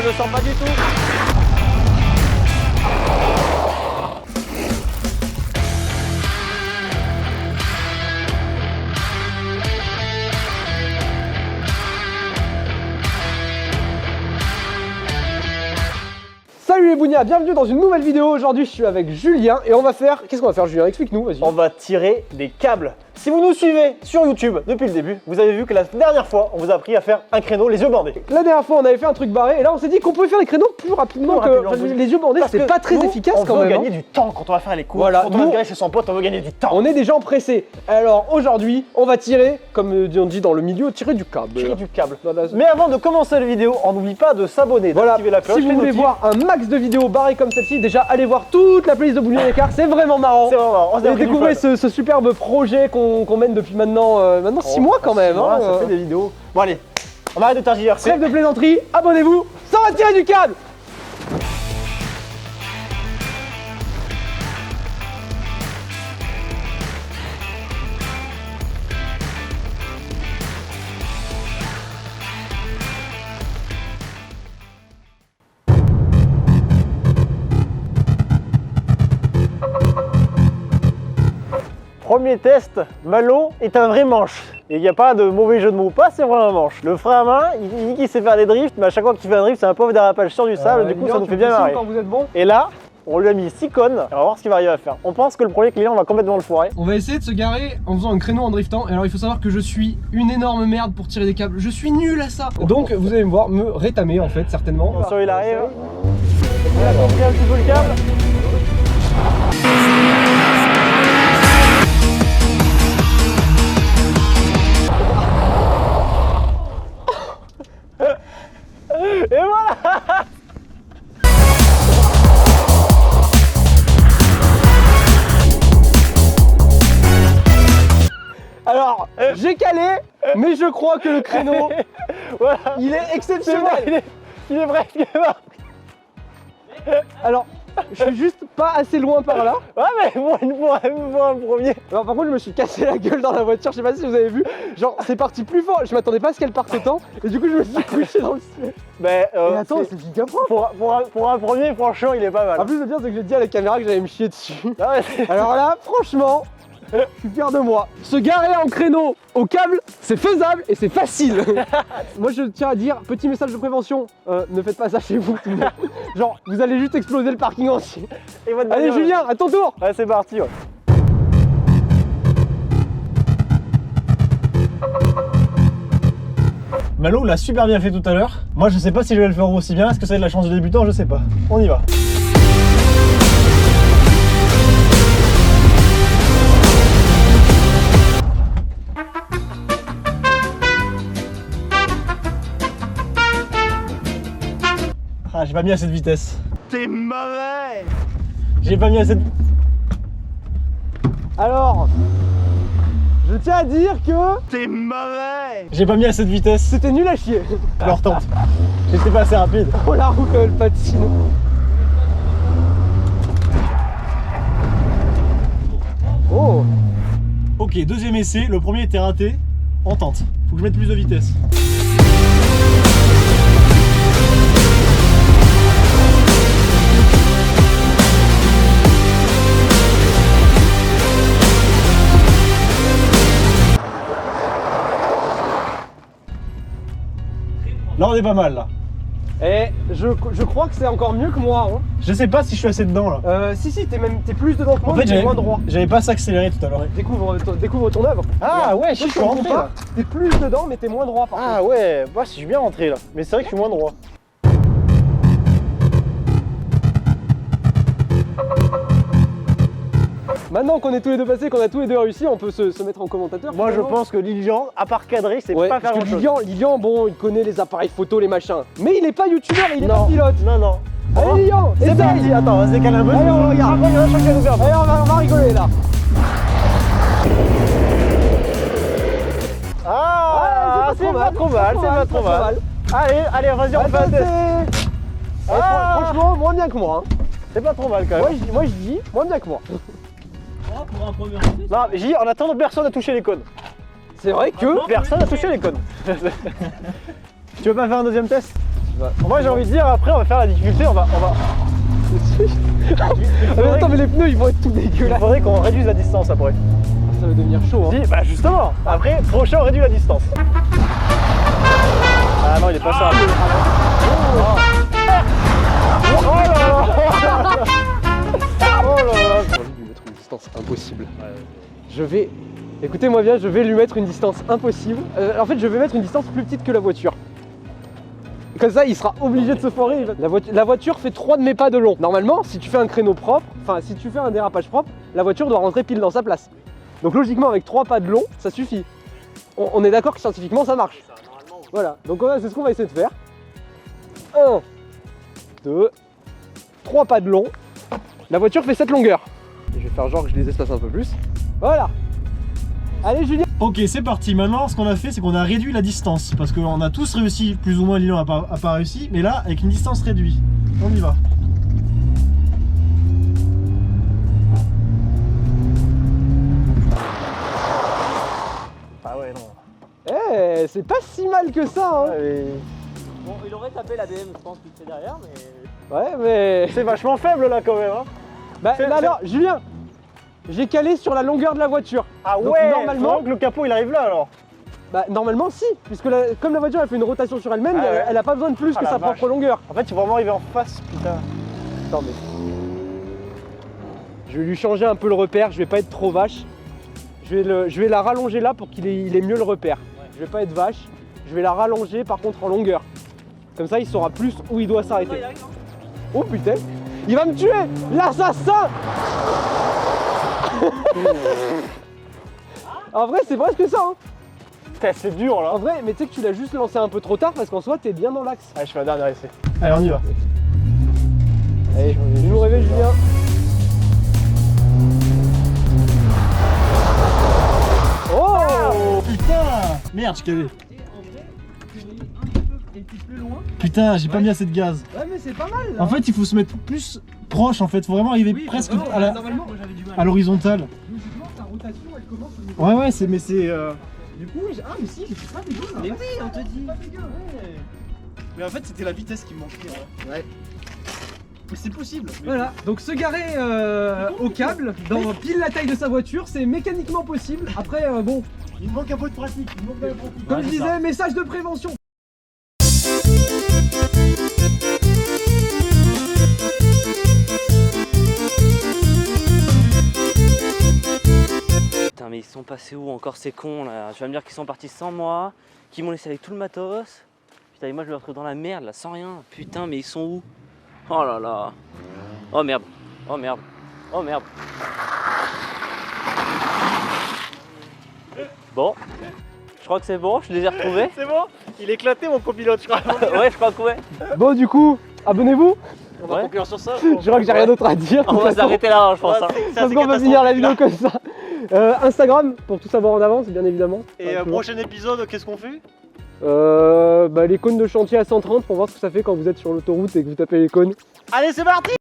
je ne sens pas du tout. Salut les bougnats, bienvenue dans une nouvelle vidéo. Aujourd'hui je suis avec Julien et on va faire... Qu'est-ce qu'on va faire Julien? Explique-nous, vas-y. On va tirer des câbles. Si vous nous suivez sur YouTube depuis le début, vous avez vu que la dernière fois, on vous a appris à faire un créneau les yeux bandés. La dernière fois on avait fait un truc barré et là on s'est dit qu'on pouvait faire les créneaux plus rapidement les yeux bandés, c'est pas très efficace quand même. On veut gagner du temps quand on va faire les cours, voilà, quand on va garer chez son pote, on veut gagner du temps. On est des gens pressés. Alors aujourd'hui, on va tirer, comme on dit dans le milieu, tirer du câble. Tirer du câble. Mais avant de commencer la vidéo, on n'oublie pas de s'abonner, d'activer la cloche. Si vous voulez voir un max de vidéos barrées comme celle-ci, déjà allez voir toute la playlist de Bougnat Écart, c'est vraiment marrant. C'est vraiment marrant. Et découvrez ce superbe projet qu'on mène depuis maintenant 6 mois quand même. Ça fait des vidéos. Bon allez, on arrête de tergiverser. Trêve de plaisanterie, abonnez-vous, ça va tirer du câble. Premier test, Malo est un vrai manche. Et il n'y a pas de mauvais jeu de mots, pas c'est vraiment un manche. Le frein à main, il dit qu'il sait faire des drifts, mais à chaque fois qu'il fait un drift, c'est un pauvre dérapage sur du sable, du coup ça nous fait bien marrer. Quand vous êtes bon. Et là, on lui a mis 6 cônes, et on va voir ce qu'il va arriver à faire. On pense que le premier client va complètement le foirer. On va essayer de se garer en faisant un créneau en driftant. Et alors il faut savoir que je suis une énorme merde pour tirer des câbles, je suis nul à ça. Donc vous allez me voir me rétamer en fait, certainement. Attention, il arrive. Il a compris un petit peu le câble. Et voilà. Alors, j'ai calé, mais je crois que le créneau, voilà. il est exceptionnel. Il est presque mort. Alors, je suis juste pas assez loin par là. Ouais, mais pour un premier. Alors par contre, je me suis cassé la gueule dans la voiture, je sais pas si vous avez vu. Genre, c'est parti plus fort, je m'attendais pas à ce qu'elle parte autant. Et du coup, je me suis couché dans le ciel. Mais et attends, c'est giga propre. Pour un premier, franchement, il est pas mal. En plus, le pire, c'est que j'ai dit à la caméra que j'allais me chier dessus. Ah ouais, alors là, franchement, je suis fier de moi. Se garer en créneau au câble, c'est faisable et c'est facile. Moi, je tiens à dire, petit message de prévention, ne faites pas ça chez vous, tout le monde. Genre, vous allez juste exploser le parking entier. Allez, Julien, à ton tour. Ouais, c'est parti. Ouais. Malo l'a super bien fait tout à l'heure. Moi, je sais pas si je vais le faire aussi bien. Est-ce que ça va être la chance de débutant? Je sais pas. On y va. Ah, j'ai pas mis assez de vitesse. T'es mauvais. J'ai pas mis assez de... Alors, je tiens à dire que... T'es mauvais. J'ai pas mis assez de vitesse. C'était nul à chier. Je le retente. J'étais pas assez rapide. Oh la roue quand elle patine. Oh. Ok, deuxième essai. Le premier était raté. On tente. Faut que je mette plus de vitesse. Là on est pas mal là. Et je crois que c'est encore mieux que moi. Hein. Je sais pas si je suis assez dedans là. Si, t'es plus dedans que moi, en fait, t'es moins droit. J'avais pas s'accélérer tout à l'heure. Découvre ton œuvre. Ah ouais, je suis rentré là. T'es plus dedans mais t'es moins droit par contre. Ah ouais, bah, je suis bien rentré là. Mais c'est vrai que je suis moins droit. Maintenant qu'on est tous les deux passés, qu'on a tous les deux réussi, on peut se mettre en commentateur. Moi je pense que Lilian, à part cadrer, c'est pas faire grand chose. Lilian, bon, il connaît les appareils photo, les machins. Mais il est pas youtubeur, il est pas pilote. Non, non. Allez Lilian, c'est parti. Attends, on va se décaler un peu. Allez, on regarde. Après, il y en a chacun nous faire. Allez, on va rigoler là. Ah, c'est pas trop mal, c'est pas trop mal. Allez, vas-y, on fait un test. Franchement, moins bien que moi. C'est pas trop mal quand même. Moi je dis, moins bien que moi. Pour un premier essai. Non, mais en attendant, personne n'a touché les cônes. C'est vrai que personne n'a touché les cônes. Tu veux pas faire un deuxième test? Moi j'ai envie de dire, après on va faire la difficulté, on va... Attends, mais les pneus ils vont être tout Il dégueulasses. faudrait qu'on réduise la distance après. Ça va devenir chaud. Hein. Si, bah justement, après, prochain on réduit la distance. Ah non, il est pas ça. Oh là là. Oh là là. J'ai envie de lui mettre une distance impossible. Je vais... Écoutez-moi bien, je vais lui mettre une distance impossible. En fait, je vais mettre une distance plus petite que la voiture. Comme ça, il sera obligé de se foirer. La voiture fait 3 de mes pas de long. Normalement, si tu fais un créneau propre, enfin, si tu fais un dérapage propre, la voiture doit rentrer pile dans sa place. Donc logiquement, avec 3 pas de long, ça suffit. On est d'accord que scientifiquement, ça marche. Voilà, donc c'est ce qu'on va essayer de faire. 1, 2, 3 pas de long. La voiture fait cette longueur. Et je vais faire genre que je les espace un peu plus. Voilà. Allez Julien. Ok, c'est parti. Maintenant, ce qu'on a fait, c'est qu'on a réduit la distance. Parce qu'on a tous réussi, plus ou moins. Lilian a pas réussi. Mais là, avec une distance réduite. On y va. Ah ouais, non. Eh, c'est pas si mal que ça, hein. Bon, il aurait tapé la BM, je pense, qu'il fait derrière, mais. Ouais, mais... C'est vachement faible là quand même. Hein. Bah là, alors, Julien, j'ai calé sur la longueur de la voiture. Ah Donc, ouais, normalement- faut que le capot il arrive là alors. Bah normalement si, puisque comme la voiture elle fait une rotation sur elle-même, Ah ouais. elle a pas besoin de plus Ah que la sa vache. propre longueur. En fait, il faut vraiment arriver en face, putain. Attends mais... Je vais lui changer un peu le repère, je vais pas être trop vache. Je vais la rallonger là pour qu'il ait mieux le repère. Je vais pas être vache, je vais la rallonger par contre en longueur. Comme ça il saura plus où il doit s'arrêter. Oh putain, il va me tuer, l'assassin. En vrai c'est presque ça hein. Putain, c'est dur là. En vrai, mais tu sais que tu l'as juste lancé un peu trop tard parce qu'en soi t'es bien dans l'axe. Allez, je fais un dernier essai. Allez, on y va. Allez, je nous réveille Julien. Oh putain. Merde, je calais. Putain, j'ai pas mis assez de gaz. Ouais mais c'est pas mal là. En fait, il faut se mettre plus proche en fait. Faut vraiment arriver presque normalement, à l'horizontale. logiquement ta rotation elle commence au niveau. Ouais, ouais, mais c'est. Du coup, ah mais si, c'est pas dégueu là. Mais oui, on te dit. Pas dégueu, ouais. Mais en fait, c'était la vitesse qui me manquait. Ouais. Mais c'est possible. Voilà, donc se garer au câble, dans pile la taille de sa voiture, c'est mécaniquement possible. Après, bon, Il me manque un peu de pratique. Il me manque de pratique. comme je c'est disais, ça. message de prévention. Putain, mais ils sont passés où encore ces cons là? Tu vas me dire qu'ils sont partis sans moi, qu'ils m'ont laissé avec tout le matos. Putain, et moi je me retrouve dans la merde là, sans rien. Putain, mais ils sont où? Oh là là. Oh merde. Oh merde. Oh merde. Bon. Je crois que c'est bon, je les ai retrouvés. C'est bon. Il est éclaté mon copilote, je crois. Ouais, je crois que ouais. Bon, du coup, abonnez-vous. On va Ouais. conclure sur ça. Je crois que j'ai rien d'autre à dire. On va s'arrêter là, hein, je pense. hein. Parce qu'on va finir la vidéo comme ça. Instagram, pour tout savoir en avance, bien évidemment. Et Toujours. prochain épisode, qu'est-ce qu'on fait? Bah, les cônes de chantier à 130 pour voir ce que ça fait quand vous êtes sur l'autoroute et que vous tapez les cônes. Allez, c'est parti!